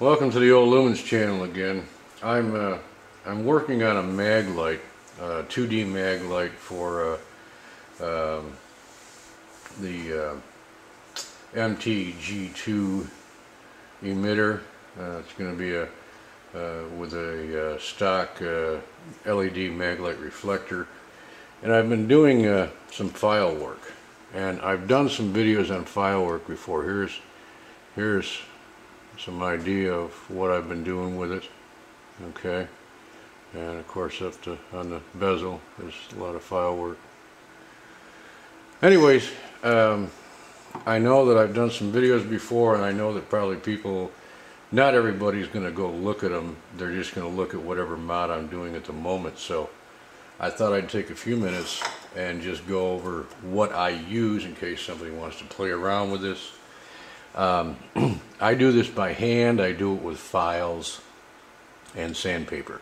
Welcome to the Old Lumens channel again. I'm working on a mag light, 2D mag light for the MTG2 emitter. It's going to be with a stock LED mag light reflector, and I've been doing some file work, and I've done some videos on file work before. Here's some idea of what I've been doing with it. Okay, and of course on the bezel there's a lot of file work. Anyways, I know that I've done some videos before, and I know that probably people, not everybody's going to go look at them. They're just going to look at whatever mod I'm doing at the moment. So I thought I'd take a few minutes and just go over what I use in case somebody wants to play around with this. I do this by hand. I do it with files and sandpaper,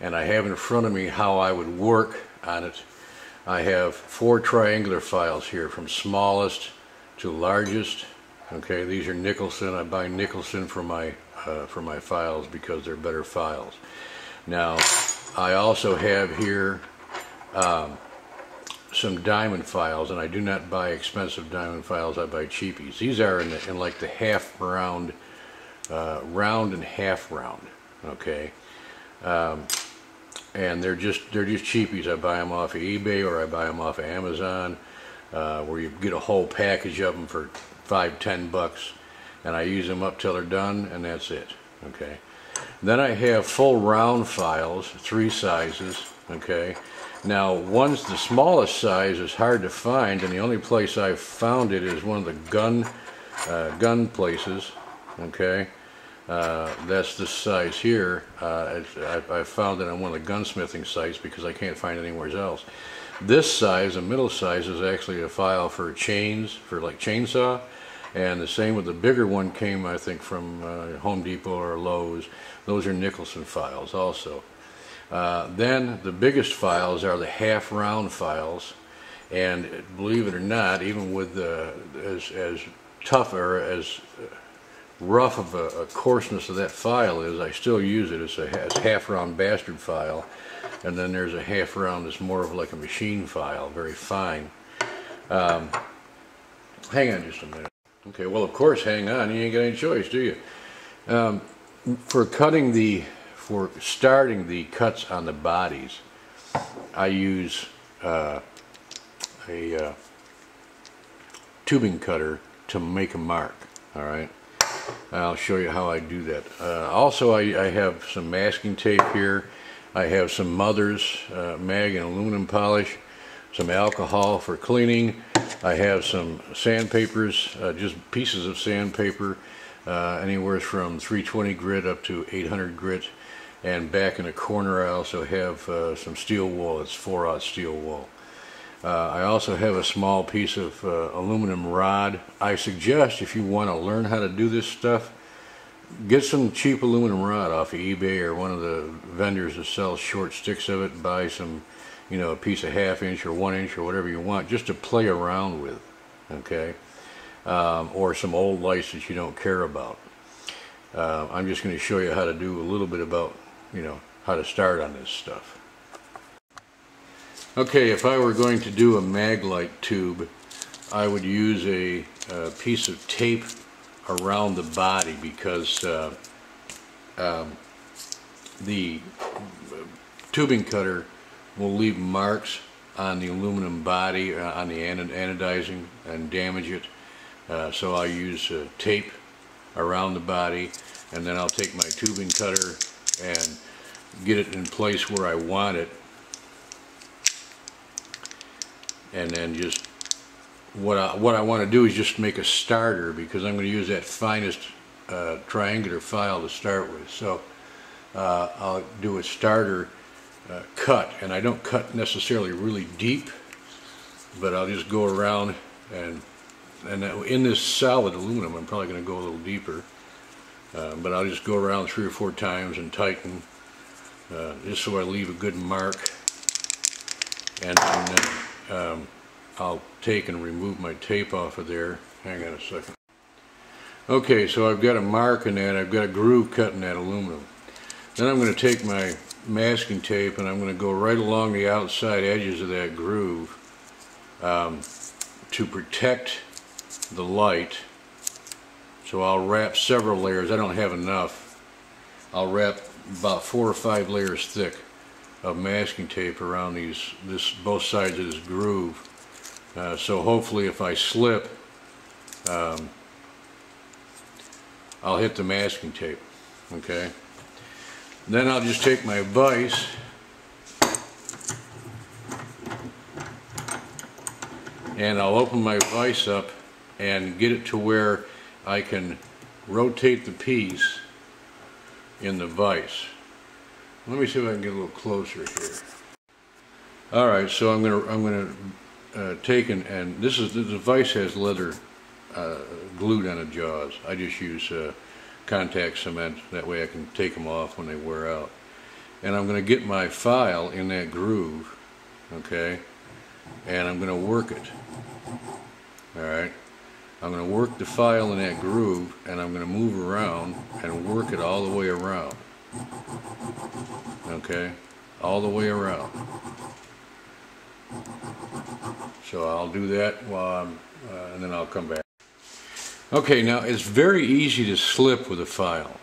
and I have in front of me how I would work on it. I have 4 triangular files here, from smallest to largest. Okay, these are Nicholson. I buy Nicholson for my files because they're better files. Now I also have here some diamond files, and I do not buy expensive diamond files. I buy cheapies. These are in like the half round, round and half round. Okay, and they're just cheapies. I buy them off of eBay, or I buy them off of Amazon, where you get a whole package of them for $5–10 bucks, and I use them up till they're done, and that's it. Okay, then I have full round files, 3 sizes. Okay, now the smallest size is hard to find, and the only place I've found it is one of the gun places. Okay, that's this size here. I found it on one of the gunsmithing sites because I can't find it anywhere else. This size, the middle size, is actually a file for chains, for like chainsaw, and the same with the bigger one came, I think, from Home Depot or Lowe's. Those are Nicholson files also. Then the biggest files are the half round files, and believe it or not, even with as tough or as rough of a coarseness of that file is, I still use it. It's a half round bastard file, and then there's a half round that's more of like a machine file, very fine. Hang on just a minute. Okay, well, of course, hang on. You ain't got any choice, do you? For starting the cuts on the bodies, I use a tubing cutter to make a mark. All right, I'll show you how I do that. Also, I have some masking tape here. I have some Mother's mag and aluminum polish, some alcohol for cleaning. I have some sandpapers, just pieces of sandpaper, anywhere from 320 grit up to 800 grit. And back in the corner I also have some steel wool. It's 4/0 steel wool. I also have a small piece of aluminum rod. I suggest, if you want to learn how to do this stuff, get some cheap aluminum rod off of eBay or one of the vendors that sells short sticks of it. Buy some, a piece of 1/2 inch or 1 inch or whatever you want, just to play around with. Okay, or some old lights that you don't care about. I'm just going to show you how to do a little bit about, how to start on this stuff. Okay, if I were going to do a mag light tube, I would use a piece of tape around the body, because the tubing cutter will leave marks on the aluminum body, on the anodizing, and damage it. So I use tape around the body, and then I'll take my tubing cutter and get it in place where I want it, and then just what I want to do is just make a starter, because I'm going to use that finest triangular file to start with. So I'll do a starter cut, and I don't cut necessarily really deep, but I'll just go around, and in this solid aluminum I'm probably going to go a little deeper, but I'll just go around 3 or 4 times and tighten, just so I leave a good mark, and then I'll take and remove my tape off of there. Hang on a second. Okay, so I've got a mark in that, I've got a groove cut in that aluminum. Then I'm going to take my masking tape and I'm going to go right along the outside edges of that groove to protect the light. So I'll wrap several layers. I don't have enough. I'll wrap about 4 or 5 layers thick of masking tape around both sides of this groove. So hopefully if I slip, I'll hit the masking tape. Okay. Then I'll just take my vise and I'll open my vise up and get it to where I can rotate the piece in the vise. Let me see if I can get a little closer here. Alright, so I'm gonna take and this vise has leather glued on the jaws. I just use contact cement, that way I can take them off when they wear out. And I'm going to get my file in that groove, okay, and I'm going to work it. Alright, I'm going to work the file in that groove and I'm going to move around and work it all the way around. Okay, all the way around. So I'll do that while and then I'll come back. Okay, now it's very easy to slip with a file.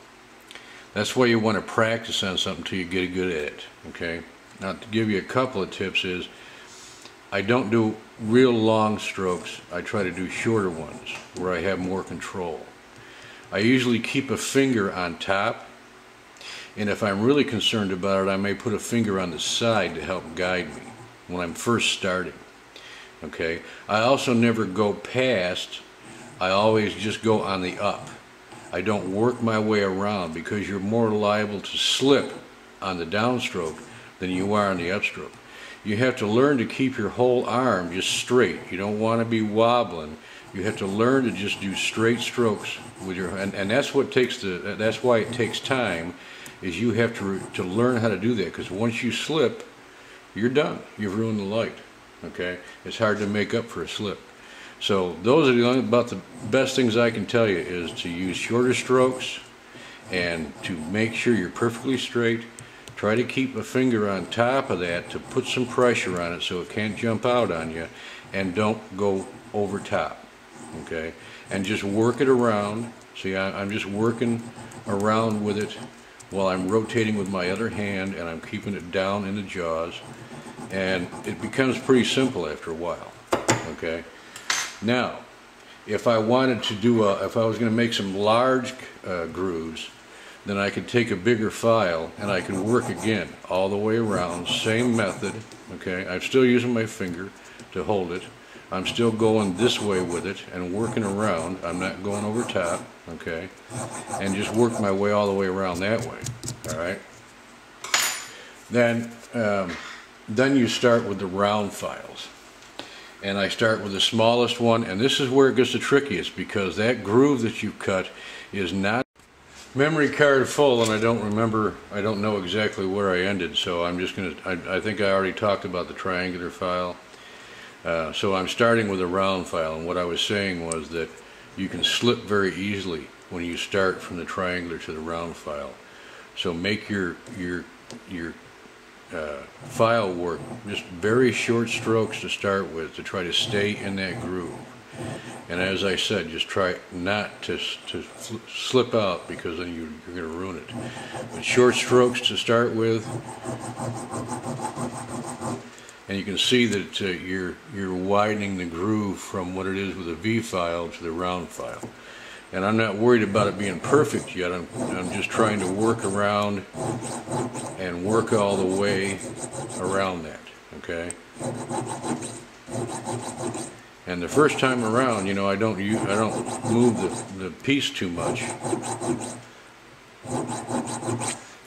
That's why you want to practice on something until you get good at it. Okay. Now to give you a couple of tips is, I don't do real long strokes. I try to do shorter ones where I have more control. I usually keep a finger on top, and if I'm really concerned about it, I may put a finger on the side to help guide me when I'm first starting. Okay. I also never go past. I always just go on the up. I don't work my way around because you're more liable to slip on the downstroke than you are on the upstroke. You have to learn to keep your whole arm just straight. You don't want to be wobbling. You have to learn to just do straight strokes with your and that's what takes that's why it takes time, is you have to learn how to do that, because once you slip, you're done. You've ruined the light. Okay? It's hard to make up for a slip. So those are about the best things I can tell you, is to use shorter strokes and to make sure you're perfectly straight. Try to keep a finger on top of that to put some pressure on it so it can't jump out on you, and don't go over top. Okay? And just work it around. See, I'm just working around with it while I'm rotating with my other hand, and I'm keeping it down in the jaws, and it becomes pretty simple after a while. Okay? Now, if I wanted to do if I was going to make some large grooves, then I could take a bigger file and I can work again all the way around, same method. Okay, I'm still using my finger to hold it. I'm still going this way with it and working around. I'm not going over top. Okay, and just work my way all the way around that way. All right. Then you start with the round files. And I start with the smallest one, and this is where it gets the trickiest, because that groove that you cut is not memory card full, and I don't know exactly where I ended, so I'm just going to, I think I already talked about the triangular file. So I'm starting with a round file, and what I was saying was that you can slip very easily when you start from the triangular to the round file. So make your file work just very short strokes to start with, to try to stay in that groove. And as I said, just try not to slip out, because then you're going to ruin it. But short strokes to start with, and you can see that you're widening the groove from what it is with a V file to the round file. And I'm not worried about it being perfect yet. I'm just trying to work around and work all the way around that. Okay. And the first time around, you know, I don't move the piece too much.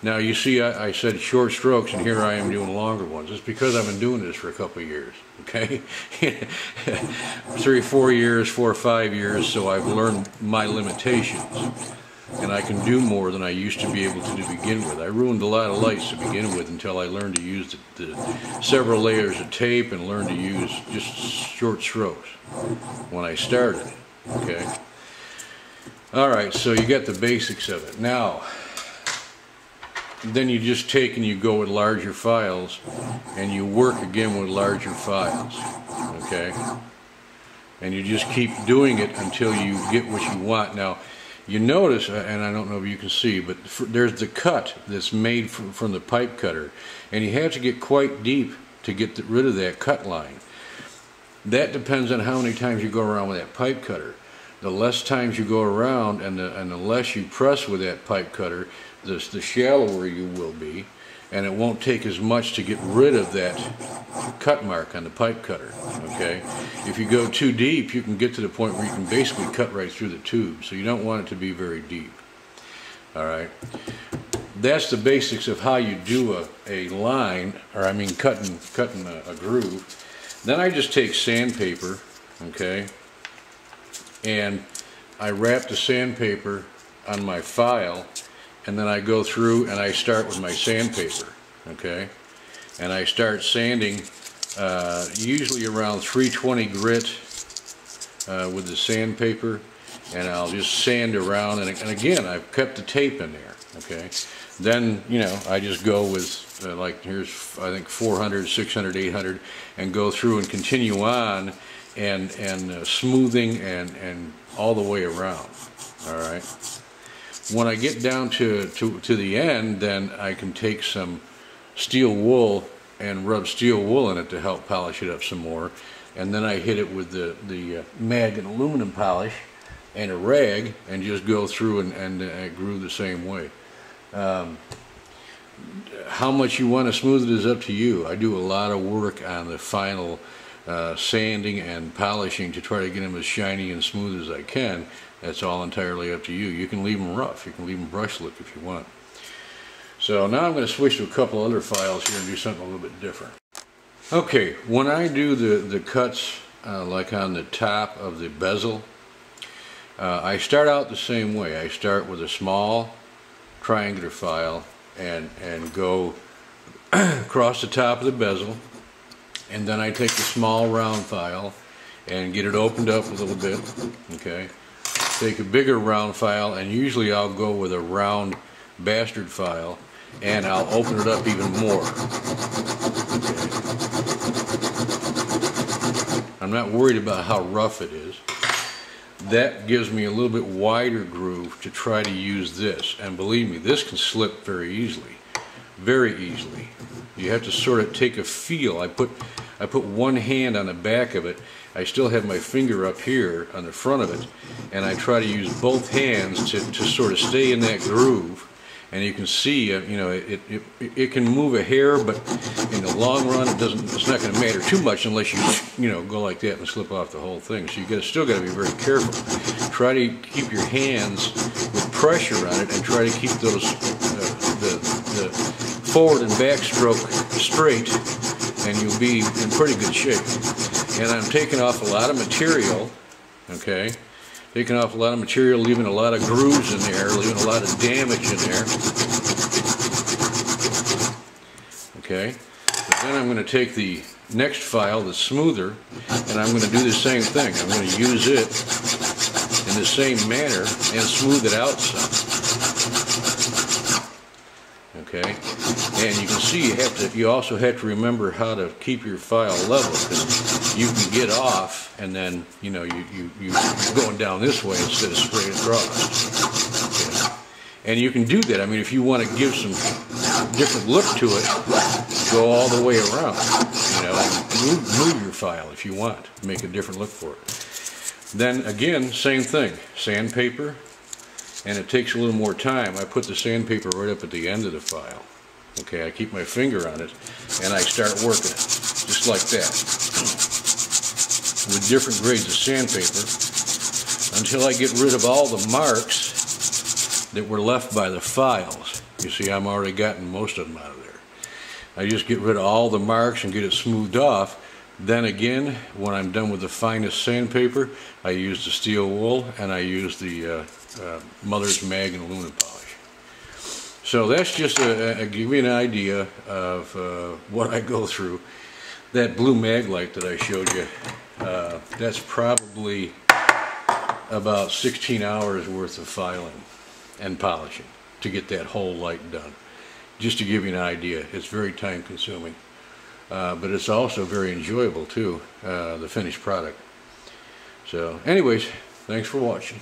Now you see, I said short strokes, and here I am doing longer ones. It's because I've been doing this for a couple of years. Okay, 3 or 4 years, 4 or 5 years. So I've learned my limitations, and I can do more than I used to be able to begin with. I ruined a lot of lights to begin with until I learned to use the several layers of tape and learned to use just short strokes when I started. Okay. Alright, so you get the basics of it. Now, then you just take and you go with larger files and you work again with larger files. Okay? And you just keep doing it until you get what you want. Now, you notice, and I don't know if you can see, but there's the cut that's made from the pipe cutter. And you have to get quite deep to get rid of that cut line. That depends on how many times you go around with that pipe cutter. The less times you go around and the less you press with that pipe cutter, the shallower you will be, and it won't take as much to get rid of that cut mark on the pipe cutter. Okay? If you go too deep, you can get to the point where you can basically cut right through the tube, so you don't want it to be very deep. Alright? That's the basics of how you do a line, or I mean cutting a groove. Then I just take sandpaper, okay, and I wrap the sandpaper on my file, and then I go through and I start with my sandpaper, okay, and I start sanding usually around 320 grit with the sandpaper, and I'll just sand around, and again I've kept the tape in there, okay. Then, you know, I just go with like here's I think 400, 600, 800, and go through and continue on and smoothing and all the way around. All right. When I get down to the end, then I can take some steel wool and rub steel wool in it to help polish it up some more, and then I hit it with the mag and aluminum polish and a rag and just go through and groove the same way. How much you want to smooth it is up to you. I do a lot of work on the final sanding and polishing to try to get them as shiny and smooth as I can. That's all entirely up to you. You can leave them rough. You can leave them brush look if you want. So now I'm going to switch to a couple other files here and do something a little bit different. Okay, when I do the cuts like on the top of the bezel, I start out the same way. I start with a small triangular file and go across the top of the bezel, and then I take the small round file and get it opened up a little bit, okay. Take a bigger round file, and usually I'll go with a round bastard file and I'll open it up even more. Okay. I'm not worried about how rough it is. That gives me a little bit wider groove to try to use this, and believe me, this can slip very easily. Very easily. You have to sort of take a feel. I put one hand on the back of it. I still have my finger up here on the front of it, and I try to use both hands to sort of stay in that groove. And you can see, you know, it can move a hair, but in the long run, it's not going to matter too much unless you go like that and slip off the whole thing. So you still got to be very careful. Try to keep your hands with pressure on it, and try to keep those the forward and back stroke straight, and you'll be in pretty good shape. And I'm taking off a lot of material, okay. Taking off a lot of material, leaving a lot of grooves in there, leaving a lot of damage in there. Okay, but then I'm going to take the next file, the smoother, and I'm going to do the same thing. I'm going to use it in the same manner and smooth it out some. Okay, and you can see you also have to remember how to keep your file level, because you can get off and then you're going down this way instead of straight across. Okay. And you can do that. I mean, if you want to give some different look to it, go all the way around. Move your file if you want, make a different look for it. Then again, same thing, sandpaper. And it takes a little more time. I put the sandpaper right up at the end of the file. Okay, I keep my finger on it and I start working it, just like that, with different grades of sandpaper, until I get rid of all the marks that were left by the files. You see, I'm already gotten most of them out of there. I just get rid of all the marks and get it smoothed off. Then again, when I'm done with the finest sandpaper, I use the steel wool and I use the Mother's Mag and aluminum polish. So that's just to give you an idea of what I go through. That blue mag light that I showed you, that's probably about 16 hours worth of filing and polishing to get that whole light done. Just to give you an idea, it's very time consuming, but it's also very enjoyable too, the finished product. So anyways, thanks for watching.